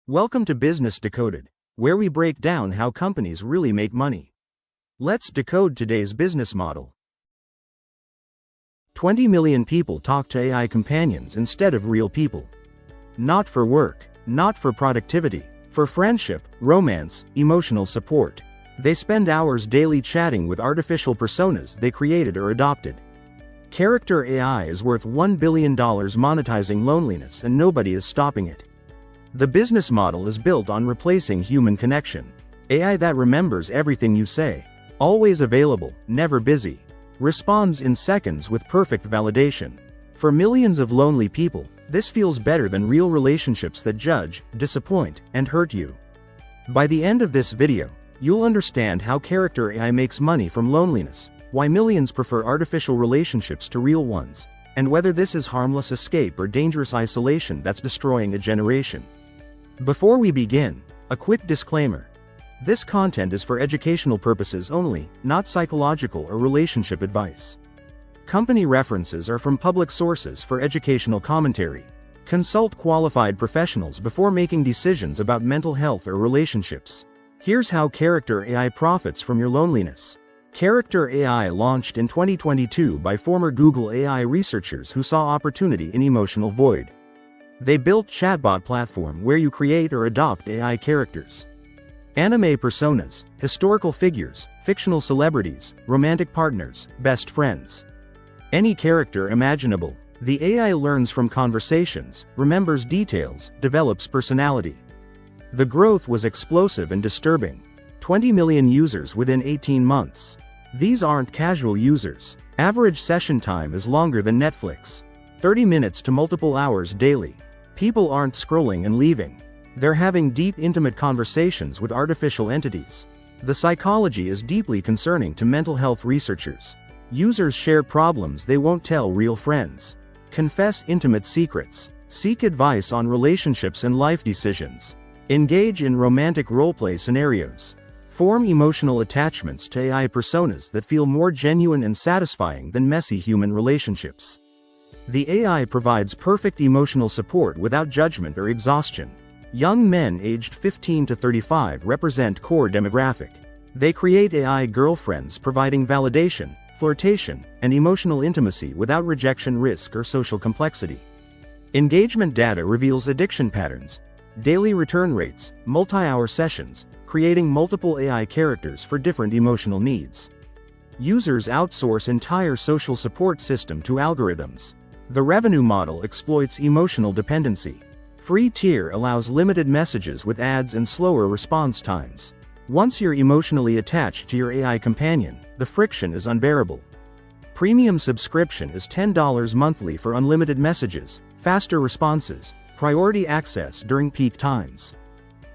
Welcome to Business Decoded, where we break down how companies really make money. Let's decode today's business model. 20 million people talk to AI companions instead of real people. Not for work, not for productivity, for friendship, romance, emotional support. They spend hours daily chatting with artificial personas they created or adopted. Character AI is worth $1 billion monetizing loneliness, and nobody is stopping it. The business model is built on replacing human connection. AI that remembers everything you say, always available, never busy, responds in seconds with perfect validation. For millions of lonely people, this feels better than real relationships that judge, disappoint, and hurt you. By the end of this video, you'll understand how character AI makes money from loneliness, why millions prefer artificial relationships to real ones, and whether this is harmless escape or dangerous isolation that's destroying a generation. Before we begin, a quick disclaimer. This content is for educational purposes only, not psychological or relationship advice. Company references are from public sources for educational commentary. Consult qualified professionals before making decisions about mental health or relationships. Here's how Character AI profits from your loneliness. Character AI launched in 2022 by former Google AI researchers who saw opportunity in emotional void. They built chatbot platform where you create or adopt AI characters. Anime personas, historical figures, fictional celebrities, romantic partners, best friends. Any character imaginable. The AI learns from conversations, remembers details, develops personality. The growth was explosive and disturbing. 20 million users within 18 months. These aren't casual users. Average session time is longer than Netflix. 30 minutes to multiple hours daily. People aren't scrolling and leaving. They're having deep, intimate conversations with artificial entities. The psychology is deeply concerning to mental health researchers. Users share problems they won't tell real friends. Confess intimate secrets. Seek advice on relationships and life decisions. Engage in romantic roleplay scenarios. Form emotional attachments to AI personas that feel more genuine and satisfying than messy human relationships. The AI provides perfect emotional support without judgment or exhaustion. Young men aged 15 to 35 represent core demographic. They create AI girlfriends providing validation, flirtation, and emotional intimacy without rejection risk or social complexity. Engagement data reveals addiction patterns, daily return rates, multi-hour sessions, creating multiple AI characters for different emotional needs. Users outsource entire social support system to algorithms. The revenue model exploits emotional dependency. Free tier allows limited messages with ads and slower response times. Once you're emotionally attached to your AI companion, the friction is unbearable. Premium subscription is $10 monthly for unlimited messages, faster responses, priority access during peak times.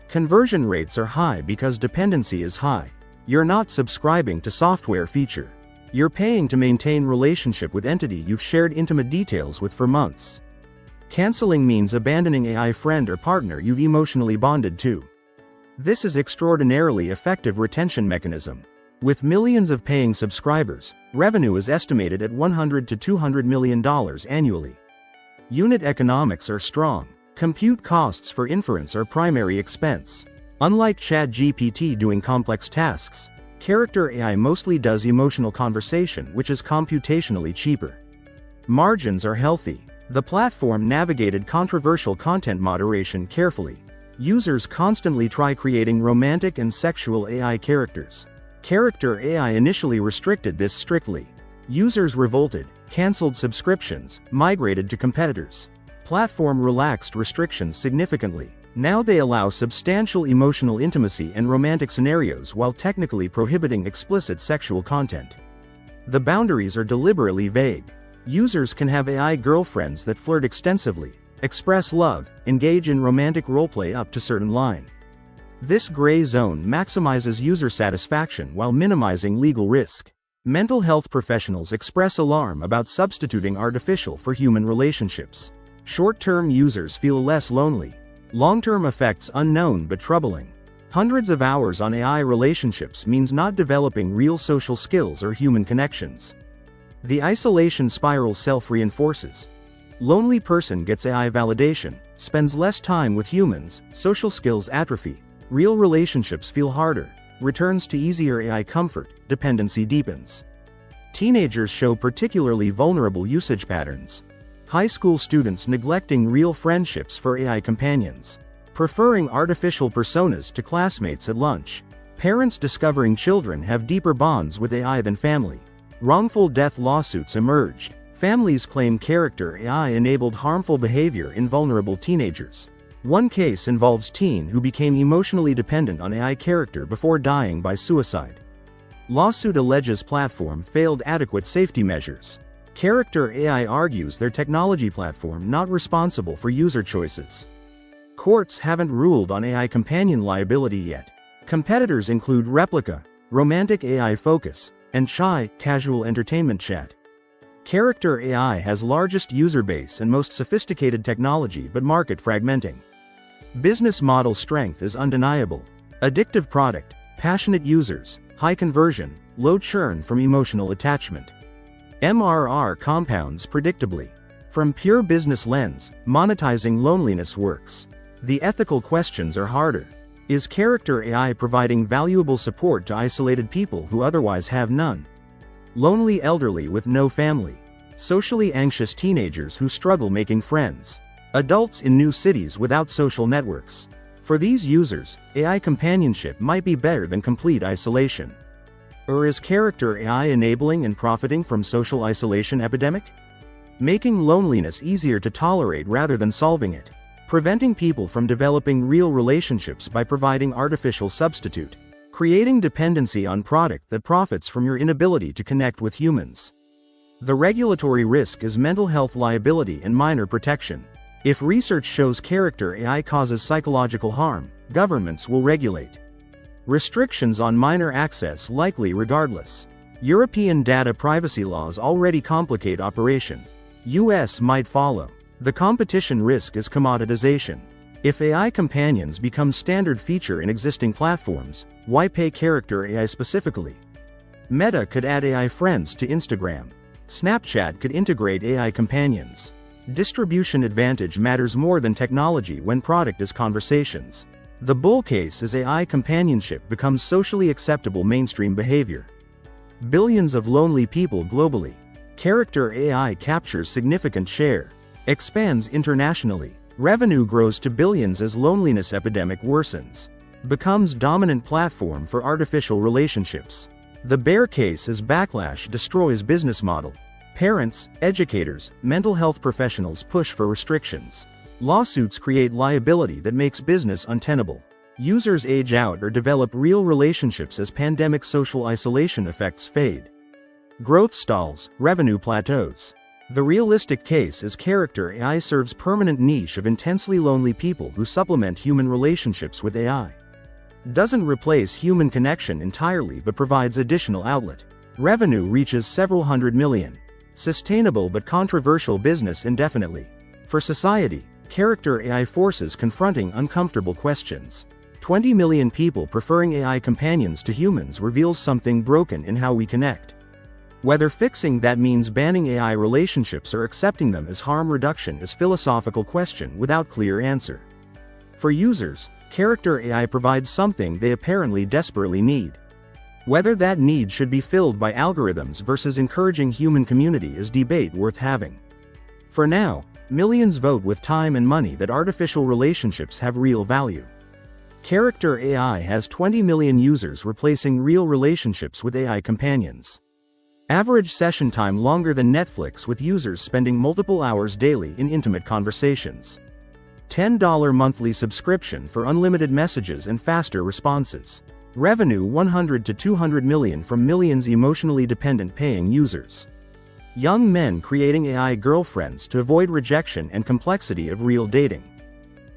Conversion rates are high because dependency is high. You're not subscribing to software feature. You're paying to maintain relationship with entity you've shared intimate details with for months. Canceling means abandoning AI friend or partner you've emotionally bonded to. This is extraordinarily effective retention mechanism. With millions of paying subscribers, revenue is estimated at $100 to $200 million annually. Unit economics are strong. Compute costs for inference are primary expense. Unlike ChatGPT doing complex tasks, Character AI mostly does emotional conversation, which is computationally cheaper. Margins are healthy. The platform navigated controversial content moderation carefully. Users constantly try creating romantic and sexual AI characters. Character AI initially restricted this strictly. Users revolted, canceled subscriptions, migrated to competitors. Platform relaxed restrictions significantly. Now they allow substantial emotional intimacy and romantic scenarios while technically prohibiting explicit sexual content. The boundaries are deliberately vague. Users can have AI girlfriends that flirt extensively, express love, engage in romantic roleplay up to certain line. This gray zone maximizes user satisfaction while minimizing legal risk. Mental health professionals express alarm about substituting artificial for human relationships. Short-term users feel less lonely. Long-term effects unknown but troubling. Hundreds of hours on AI relationships means not developing real social skills or human connections. The isolation spiral self-reinforces. Lonely person gets AI validation, spends less time with humans, social skills atrophy, real relationships feel harder, returns to easier AI comfort, dependency deepens. Teenagers show particularly vulnerable usage patterns. High school students neglecting real friendships for AI companions. Preferring artificial personas to classmates at lunch. Parents discovering children have deeper bonds with AI than family. Wrongful death lawsuits emerged. Families claim character AI enabled harmful behavior in vulnerable teenagers. One case involves teen who became emotionally dependent on AI character before dying by suicide. Lawsuit alleges platform failed adequate safety measures. Character AI argues their technology platform not responsible for user choices. Courts haven't ruled on AI companion liability yet. Competitors include Replica, romantic AI focus, and Chai, casual entertainment chat. Character AI has largest user base and most sophisticated technology but market fragmenting. Business model strength is undeniable. Addictive product, passionate users, high conversion, low churn from emotional attachment. MRR compounds predictably. From pure business lens, monetizing loneliness works. The ethical questions are harder. Is character AI providing valuable support to isolated people who otherwise have none? Lonely elderly with no family. Socially anxious teenagers who struggle making friends. Adults in new cities without social networks. For these users, AI companionship might be better than complete isolation. Or is character AI enabling and profiting from social isolation epidemic? Making loneliness easier to tolerate rather than solving it. Preventing people from developing real relationships by providing artificial substitute. Creating dependency on product that profits from your inability to connect with humans. The regulatory risk is mental health liability and minor protection. If research shows character AI causes psychological harm, governments will regulate. Restrictions on minor access likely regardless. European data privacy laws already complicate operation. US might follow. The competition risk is commoditization. If AI companions become standard feature in existing platforms, why pay character AI specifically? Meta could add AI friends to Instagram. Snapchat could integrate AI companions. Distribution advantage matters more than technology when product is conversations. The bull case is AI companionship becomes socially acceptable mainstream behavior. Billions of lonely people globally. Character AI captures significant share. Expands internationally. Revenue grows to billions as loneliness epidemic worsens. Becomes dominant platform for artificial relationships. The bear case is backlash destroys business model. Parents, educators, mental health professionals push for restrictions. Lawsuits create liability that makes business untenable. Users age out or develop real relationships as pandemic social isolation effects fade. Growth stalls, revenue plateaus. The realistic case is character AI serves permanent niche of intensely lonely people who supplement human relationships with AI. Doesn't replace human connection entirely but provides additional outlet. Revenue reaches several hundred million. Sustainable but controversial business indefinitely. For society, character AI forces confronting uncomfortable questions. 20 million people preferring AI companions to humans reveals something broken in how we connect. Whether fixing that means banning AI relationships or accepting them as harm reduction is philosophical question without clear answer. For users, character AI provides something they apparently desperately need. Whether that need should be filled by algorithms versus encouraging human community is debate worth having. For now, millions vote with time and money that artificial relationships have real value. Character AI has 20 million users replacing real relationships with AI companions. Average session time longer than Netflix with users spending multiple hours daily in intimate conversations. $10 monthly subscription for unlimited messages and faster responses. Revenue 100 to 200 million from millions emotionally dependent paying users. Young men creating AI girlfriends to avoid rejection and complexity of real dating.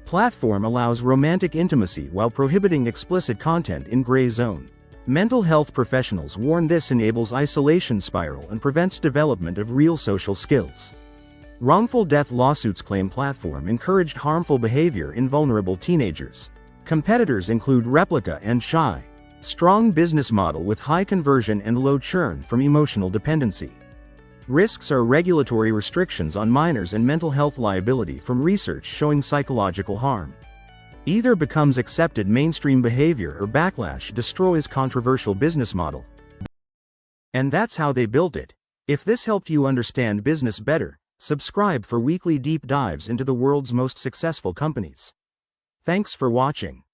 Platform allows romantic intimacy while prohibiting explicit content in gray zone. Mental health professionals warn this enables isolation spiral and prevents development of real social skills. Wrongful death lawsuits claim platform encouraged harmful behavior in vulnerable teenagers. Competitors include Replica and Chai. Strong business model with high conversion and low churn from emotional dependency. Risks are regulatory restrictions on minors and mental health liability from research showing psychological harm. Either becomes accepted mainstream behavior or backlash destroys controversial business model. And that's how they built it. If this helped you understand business better, subscribe for weekly deep dives into the world's most successful companies. Thanks for watching.